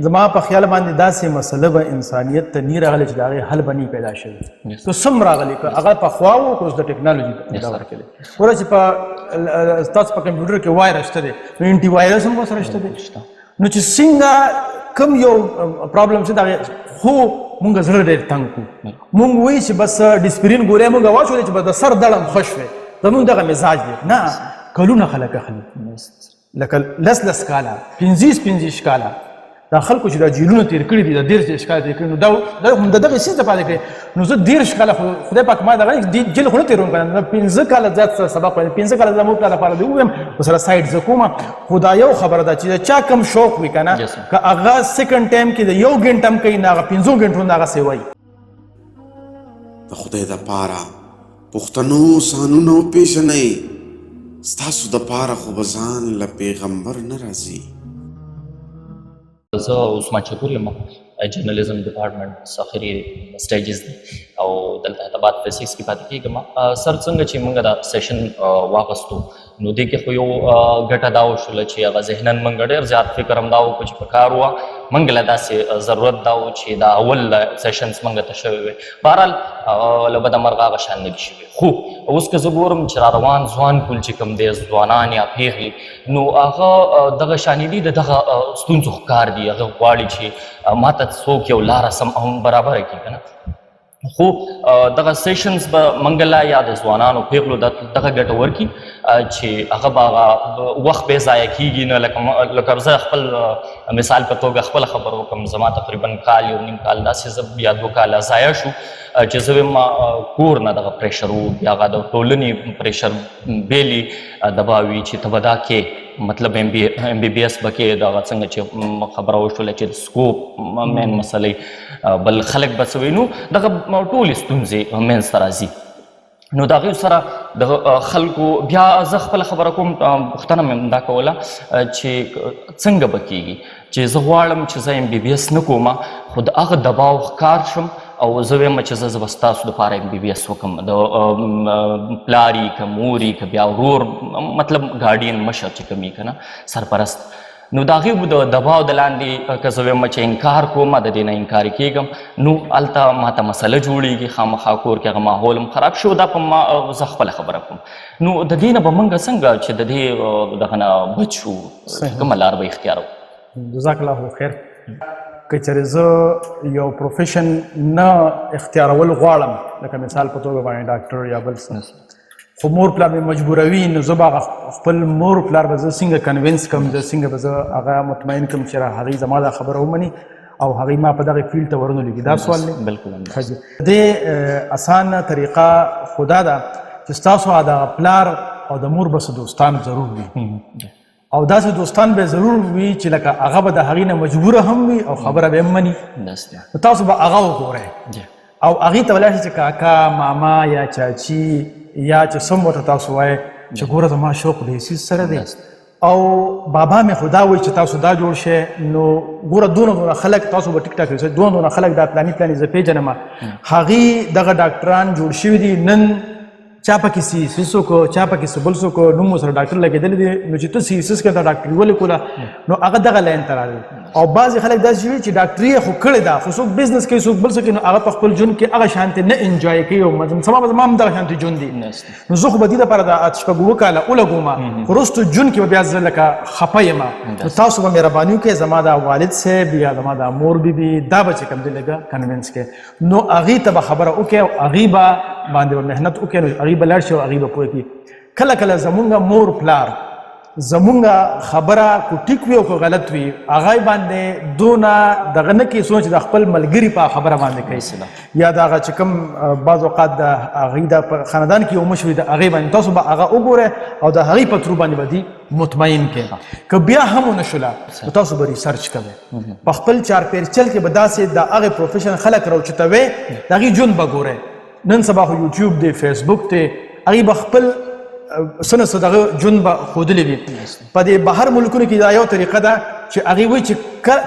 زما په خیال باندې داسې مسله به انسانیت ته نه راغلی چې د هغې حل به نه پیدا شوی که سم راغلی که هغه پخوا و که اوس د ټکنالوژي په دور کې دی ګوره چې په ستاسو په کمپیوټر کې وایرس شته دی نو انټي وایرس هم ورسره شته دی نو چې څنګه کوم یو پرابلم چې د هغې خو مونږ زړه ډېر تنګ کړو مونږ وایي چې بس ډسپرین ګولۍ مونږ واچولې چې بس د سر دړم ښه شوی زمونږ دغه مزاج دی نه کلونه خلک اخلي لکه لس کاله 15 کاله دا خلکو چې دا جیلونه تېر کړي دي د 13 کاله تېر کړي نو دا هم د دغې څیز دپاره کړي نو زه 13 کاله خدای پاک ما دغه جیل خو نه تېروم که نه 15 کاله زیات سبق وایم 15 کاله زه مو پلار لپاره دې ووایم ورسره سایډ زه کومه خو دا یو خبره ده چې د چا کم شوق وي که نه که هغه سیکنډ ټایم کې د 1 ګنټه هم کوي نه هغه 5 ګنټو نه هغسې وایي د خدای دپاره پښتنو سانونو پیژنئ ستاسو دپاره خو به ځان له پیغمبر نه راځي زه عثمان چکور یم جرنالیزم ډپارټمنټ ساخري سټیجز دی او دلته حیدرآباد فزیکس کې پاتې کېږم سر څنګه چې موږ دا سیشن واخیستو نو دې کې خو یو ګټه دا وشوله چې هغه ذهناً موږ ډېر زیات فکر هم دا وکړو چې په کار وه موږ له داسې ضرورت دا و چې دا اول سیشنز موږ ته شوی وی بهرحال له بده مرغه هغه شان نه دي شوي خو اوس که زه ګورم چې را روان ځوان کول چې کوم دی ځوانان یا پیغلې نو هغه دغه شانې دي د دغه ستونزو ښکار دي هغه غواړي چې ما ته څوک یو لاره سم هم برابره کړي که نه خو دغه سیشنز به موږ لا یا د ځوانانو پیغلو دغه ګټور کړي چې هغه به هغه وخت بې ضایع کېږي نه لکه زه خپل مثال په توګه خپله خبر وکړم زما تقریبا کال 1.5 کال داسې زه یا 2 کاله ضایع شو چې زه وایم کور نه دغه پریشر و بیا هغه د ټولنې پریشر بیلي دبا وي چې ته به دا کې مطلب ایم بی بي ایس به کې دغه څنګه چې خبره وشوله چې د سکوپ مین مسلې بل خلک به څه وایي نو دغه ټولې ستونزې منځته راځي نو د هغې سره د خلکو بیا زه خپله خبره کوم پوښتنه مې دا کوله چې څنګه به کېږي چې زه غواړم چې زه ایم بی بي ایس نه کوم خو د هغه دباو ښکار شم او زه وایم چې زه به ستاسو دپاره ایم بی بي ایس وکړم د پلاري که موري که بیا ورور مطلب ګاډین مشر چې کوم که نه سرپرست نو د هغې د دباو د لاندې که زه وایم چې انکار کوم د دې نه انکاري کېږم نو هلته ماته مسله جوړېږي خامخا کور کې هغه ماحول هم خراب شو دا په ما زه خپله خبره کوم نو د دې نه به موږ څنګه چې د دې دغه نه بچ شو کومه لار به اختیارو جزاک الله خیر که چېرې زه یو پروفیشن نه اختیارول غواړم لکه مثال په توګه باندې ډاکټر یا بل څه خو مور پلار مې مجبوروي نو زه به خپل مور پلار به زه څنګه کنوینس کړم زه څنګه به زه هغه مطمئن کړم چې هغوی زما دا خبره ومني او هغوی ما په دغه فیلډ ته ورنه لګي دا سوال دی بالکل دې اسانه طریقه خو دا ده چې ستاسو د پلار او د مور بس دوستان ضرور وي او داسې دوستان به ضرور وي چې لکه هغه به د هغې نه مجبوره هم وي او خبره به هم مني نو تاسو به هغه وګورئ او هغې ته ولاړ شئ چې کاکا ماما یا چاچي یا چې سم ورته تاسو وایئ چې ګوره زما شوق د هیڅ سره دی او بابا مې خو دا وایي چې تاسو دا جوړ شئ نو ګوره دونه خلک تاسو به ټیک ټاک وایئ دونه خلک دا پلاني زه پیژنم هغې دغه ډاکټران جوړ شوي دي نن چا پکې سیسس وکړو چا پکې څه بل څه وکړو نوم ورسره ډاکټر لګېدلی دی نو چې ته سیسس کړه ډاکټري ولې کوله نو هغه دغه لاین ته راغلی او بعضې خلک داسې وي چې ډاکټري یې خو کړې ده خو څوک بزنس کوي څوک بل څه کوي نو هغه په خپل ژوند کې هغه شانتې نه انجوی کوي او سما به زما هم دغه شانتې ژوند دی نو زه خو به دې دپاره د شپږ اووه کاله ولګوم خو وروستو ژوند کې به بیا زه لکه خفه یم نو تاسو به مهرباني وکړئ زما دا والد صاحب یا زما دا مور بیبي دا به چې کوم دی لږه کنوینس کړئ نو هغې ته به خبره وکړئ او هغې به باندې به محنت وکړئ نو هغې به لاړ شي او هغې به پوه کړي کله کله زمونږ مور پلار زمونږ خبره کو ټیک وي او کو غلط وي هغه باندې دونه دغه نه کوي څومره چې د خپل ملګري په خبره باندې کوي یا د هغه چې کوم بعض اوقات د هغې د په خاندان کې یو مشر وي د هغې باندې تاسو به هغه وګورئ او د هغې په ترو باندې به دې مطمئن کړئ که بیا هم ونه شوله نو تاسو به ریسرچ کوئ په خپل چارپیرچل کې به داسې د هغې پروفیشن خلک راوچتوئ د هغې ژوند به ګورئ نن سبا خو یوټیوب دی فیسبوک دی هغې به خپل څه نه څه دغه ژوند به ښودلی وي په دې بهر ملکونو کې دا یو طریقه ده چې هغې وایي چې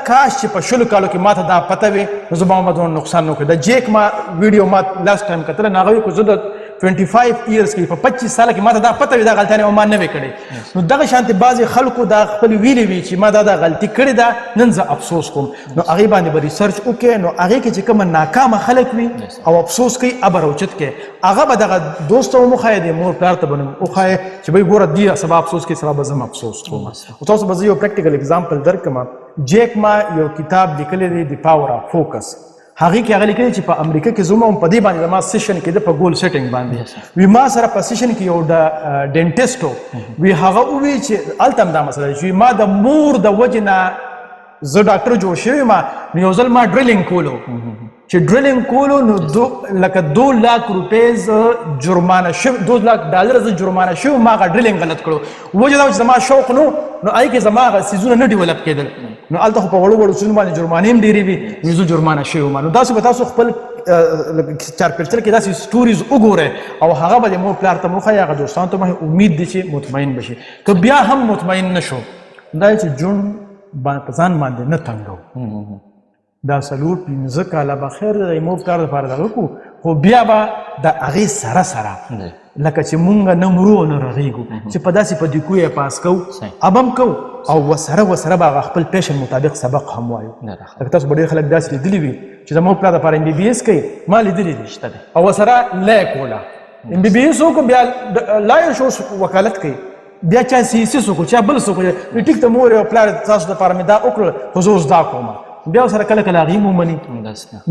کاش چې په 20 کالو کې ماته دا پته وي نو زه به ما دونه نقصان نه وکړي د جیک ما ویډیو ما لاست ټایم کتله نو هغه وایي که زه د 25 ایئرز کې په 25 سال کې ماته دا پته وي دا غلطیانې ما نه وې کړې. نو دغه شانتې بعضې خلکو دا خپل ویلې وي چې ما دا غلطي کړې ده نن زه افسوس کوم. نو هغې باندې به ریسرچ وکړې نو هغې کې چې کومه ناکامه خلک وي او افسوس کوي ابر اوچت کې هغه به دغه دوست ته وموښایې د مور پلار ته به وښایې چې بهی ګوره دی سبا افسوس کوي سبا به زه افسوس کوم. او تاسو به زه یو پریکټیکل اگزامپل درکړم. جیک ما یو کتاب لیکلی دی د پاور آف فوکس. هغې کې هغه لیکلي چې په امریکا کې زما هم په دې باندې زما سیشن کېده په ګول سیټینګ باندې وي ما سره په سیشن کې یو ډینټسټ وي هغه ووی چې هلته هم دا مسله چې ما د مور د وجې نه زه ډاکټر جوړ شوی ما نو یو ځل ما ډرلینګ کولو چې ډرلینګ کولو نو لکه 2 लाख روپۍ زه جرمانه شوی 2 लाख ډالر زه جرمانه شوی ما هغه ډرلینګ غلط کړو. وجه دا چې زما شوق نو هغې کې زما هغه څیزونه نه ډیولپ کېدل نو هلته خو په وړو وړو څیزونو باندې جرمانې هم ډېرې وي نو زه جرمانه شوی وم. نو داسې به تاسو خپل چارپیچر کې داسې سټوریز وګورئ او هغه به د مور پلار ته وښایي هغه دوستانو ته وښایي امید دی چې مطمئن به شي. که بیا هم مطمئن نه شو دا چې ژوند په ځان باندې نه تنګو دا 4-5 کاله به خیر د مور پلار دپاره دغه کړو خو بیا به د هغې سره سره لکه چې مونږ نه مرو او نه رغېږو چې په داسې په دیکو یې پاس کوو اب هم کوو او ورسره به هغه خپل پیشن مطابق سبق هم وایو. لکه تاسو به ډېر خلک داسې لیدلي وي چې زموږ پلار دپاره MBBS کوي ما لیدلي دي او ورسره لا یې کوله MBBS وکړو بیا لا یې شو وکالت کوي بیا چا CSS وکړو چا بل څه وکړو ټیک ته مور او پلار تاسو دپاره مې دا وکړل خو زه اوس دا کوم بیا ورسره کله کله هغې ومني.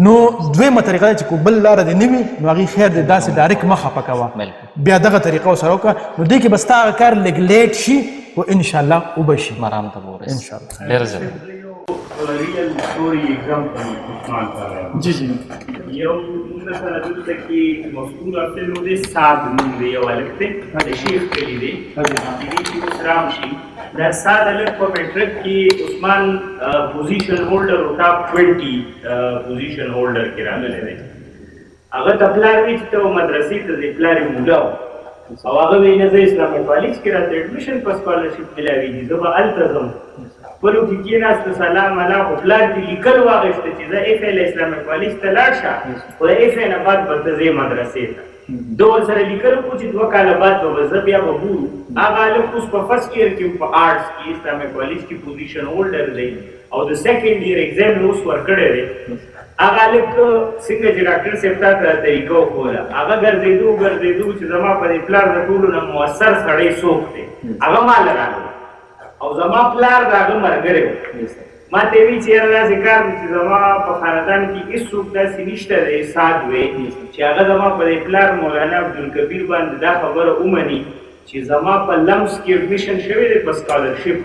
نو دویمه طریقه ده چې کو بل لاره دې نه وي نو هغې خیر دی داسې ډایرکټ مه خفه کوه بیا دغه طریقه ورسره وکړه نو دې کې به ستا هغه کار لږ لیټ شي خو انشاءالله وبه شي مرام ته ورسي انشاءالله. ډېر زیات ریل سټوري ایگزامپل عثمان صاحب جی جی یو مثلا دلته کې مذکور اصل نو دې سعد نوم دی یو هلک دی د شیخ کلي دی دې چې اوس رام شي دا سعد هلک په میټرک کې عثمان پوزیشن هولډر او ټاپ 20 پوزیشن هولډر کې راغلی دی. هغه ته پلار وي چې ته مدرسې ته ځې پلار یې مولا و او هغه وایي نه زه اسلامي کالج کې راته اډمیشن په سکالرشپ میلاویږي زه به هلته ځم. خپلو کې کېناسته سلام الله خو پلار دې لیکل واخېسته چې زه ایف ایل اسلامي کالج ته لاړ شه خو د ایف ایل نه بعد به ته ځې مدرسې ته. ده ورسره لیکل وکړو چې 2 کاله بعد به زه بیا به ګورو. هغه هلک اوس په فرسټ ایئر کې په آرټس کې اسلامي کالج کې پوزیشن هولډر دی او د سیکنډ ایئر ایگزام یې اوس ورکړی دی. هغه هلک څنګه چې ډاکټر صاحب تا ته طریقه وښوله هغه ګرځېدو چې زما په دې پلار د ټولو نه مؤثر سړی څوک دی هغه ما له راغلی او زما پلار د هغه ملګری و. ما ته یې ویل چې یاره داسې کار دی چې زما په خاندان کې هېڅوک داسې نشته دی سعد وی چې هغه زما په دې پلار مولانا عبدالکبیر باندې دا خبره ومني چې زما په لمس کې اډمیشن شوی دی په سکالرشپ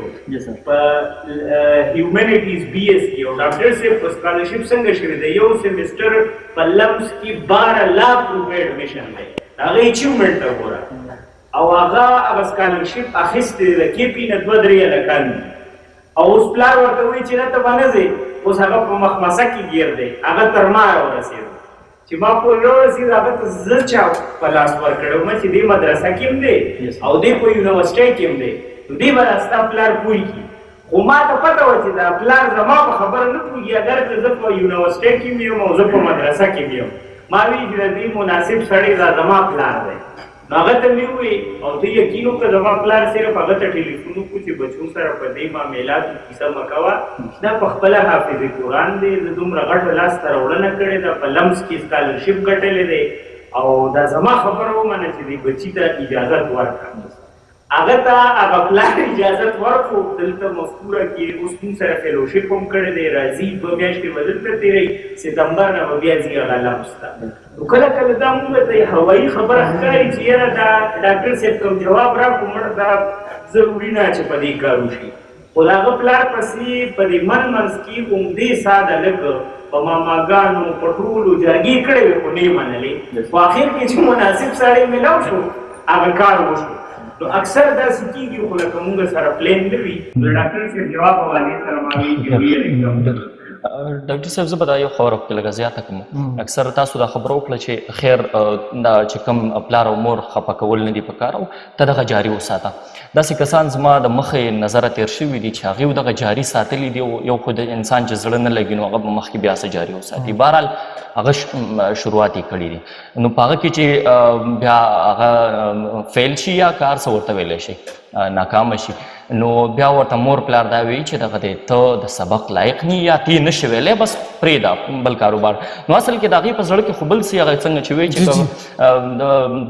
په هیومنیټیز BS کې او ډاکټر صاحب په سکالرشپ څنګه شوی دی یو سیمسټر په لمس کې 12 लाख روپۍ اډمیشن دی هغه اچیومنټ ته ګوره او هغه سکالرشپ اخیستې ده KP نه 2-3 هلکان دي او اوس پلار ورته وایي چې نه ته به نه ځې اوس هغه په مخمسه کې ګیر دی هغه تر ما راورسېد چې ما پورې راورسېد هغه ته زه چا په لاس ورکړی وم چې دې مدرسه کې هم دی او دې په یونیورسټۍ کې هم دی نو دې به ستا پلار پوه کړي خو ما ته پته وه چې دا پلار زما په خبره نه پوهېږي اګر که زه په یونیورسټۍ کې هم یم او زه په مدرسه کې هم یم ما ویل چې د دې مناسب سړی دا زما پلار دی. نو هغه ته مې وویل او ته یقین وکړه زما پلار صرف هغه ته ټلیفون وکړو چې بچو سره په دې معاملاتو کیسه مه کوه دا په خپله حافظ قرآن دی زه دومره غټه لاسته راوړنه کړې ده په لمس کې سکالرشپ ګټلې دی او دا زما خبره ومنه چې دې بچي ته اجازت ورکړه. هغه ته هغه پلار اجازت ورکړو دلته مفکوره کې اوس موږ سره فیلوشپ هم کړی دی راځي 2 میاشتې به دلته تېروي سپتمبر نه به بیا ځي هغه لمس ته. نو کله کله دا موږ ته هوایي خبره ښکاري چې یاره دا ډاکټر صاحب کوم جواب راکړو مړه دا ضروري نه چې په دې کار وشي خو د هغه پلار پسې په دې منځ کې عمدې ساده هلک په ماماګانو په ټولو جرګې کړې وې خو نه یې منلې خو اخر کې چې مناسب سړی میلاو شو هغه کار وشو. نو اکثر داسې کېږي خو لکه موږ سره پلین نه وي د ډاکټر صاحب جواب حوالې سره ما وایي چې ډاکټر صاحب زه به دا یو خبره پکې لږه زیاته کړم. اکثر تاسو دا خبره وکړه چې خیر دا چې کوم پلار او مور خفه کول نه دي پکار او ته دغه جاري وساته. داسې کسان زما د مخې نظره تیر شوي دي چې هغوی دغه جاري ساتلي دي او یو خو د انسان چې زړه نه لګي نو هغه به مخکې بیا څه جاري وساتي. بهرحال هغه شروعات یې کړي دي نو په هغه کې چې بیا هغه فیل شي یا کار څه ورته ویلی شي ناکامه شي نو بیا ورته مور پلار دا وایي چې دغه دی ته د سبق لایق نه یا تی نشې ویلی بس پرېږده بل کاروبار. نو اصل کې د هغې په زړه کې خو بل څه هغه څنګه چې وایي چې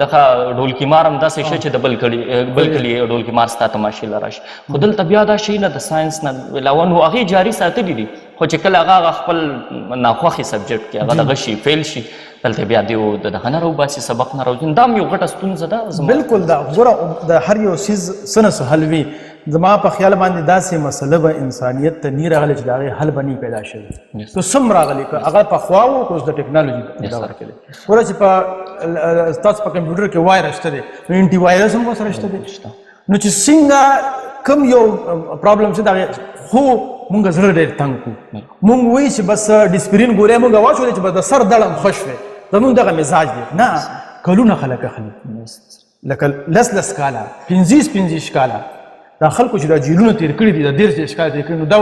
دغه ډولکي مار هم داسې شی چې د بل کلي ډولکي مار ستا تماشې له راشي. خو دلته بیا دا شی نه د ساینس نه علاوه نو هغې جاري ساتلي دي خو چې کله هغه خپل ناخوښې سبجیکټ کې هغه دغه شي فیل شي دلته بیا دیو د دغه نه راوباسي سبق نه راوځي. دا هم یو غټه ستونزه ده. بالکل دا ګوره د هر یو څیز څه نه څه حل وي. زما په خیال باندې داسې مسله به انسانیت ته نه راغلی چې د هغې حل به نه پیدا شوی. تو سم راغلی که هغه پخوا و که اوس د ټکنالوژي دا ورکړلی. ګوره چې په ستاسو په کمپیوټر کې وایرس شته دی نو انټي وایرس هم ورسره شته دی. نو چې څنګه کوم یو پرابلم چې د هغې خو مونږ زړه ډېر تنګ کړو. مونږ وایي چې بس ډسپرین ګولۍ مونږ واچولې چې بس د سر دړم خوش وی زمونږ دغه مزاج دی. نه کلونه خلک اخلي لکه لس کاله 15 کاله دا خلکو چې دا جیلونه تیر کړي دي د 13 کاله تیر کړي نو دا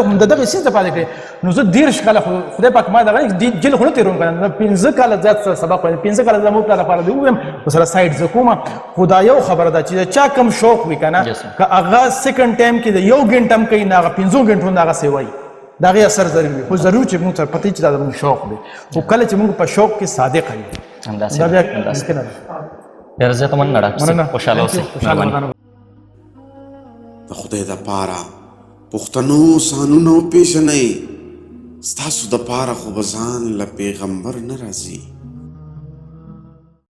هم د دغه څیز دپاره کړي. نو زه 13 کاله خدای پاک ما دغه جیل خو نه تېروم که نه 15 کاله زیات سبق وایم 15 کاله زموږ پلار لپاره دی ووایم ورسره سایډ زه کومه. خو دا یو خبره ده چې د چا کم شوق وي که نه که هغه سیکنډ ټایم کې د 1 ګنټه هم کوي نه هغه 15 ګنټو نه هغه سیوایي د هغې اثر ضرور وي. خو ضرور چې موږ سره پته چې دا زموږ شوق دی. خو کله چې موږ په شوق کې صادق یو دا بیا ممکنه ده. ډېره زیاته مننه ډاکټر صاحب. خوشحاله اوسئ. د خدای دپاره پښتنو سانونه وپېژنئ ستاسو دپاره خو به ځان له پیغمبر نه راځي.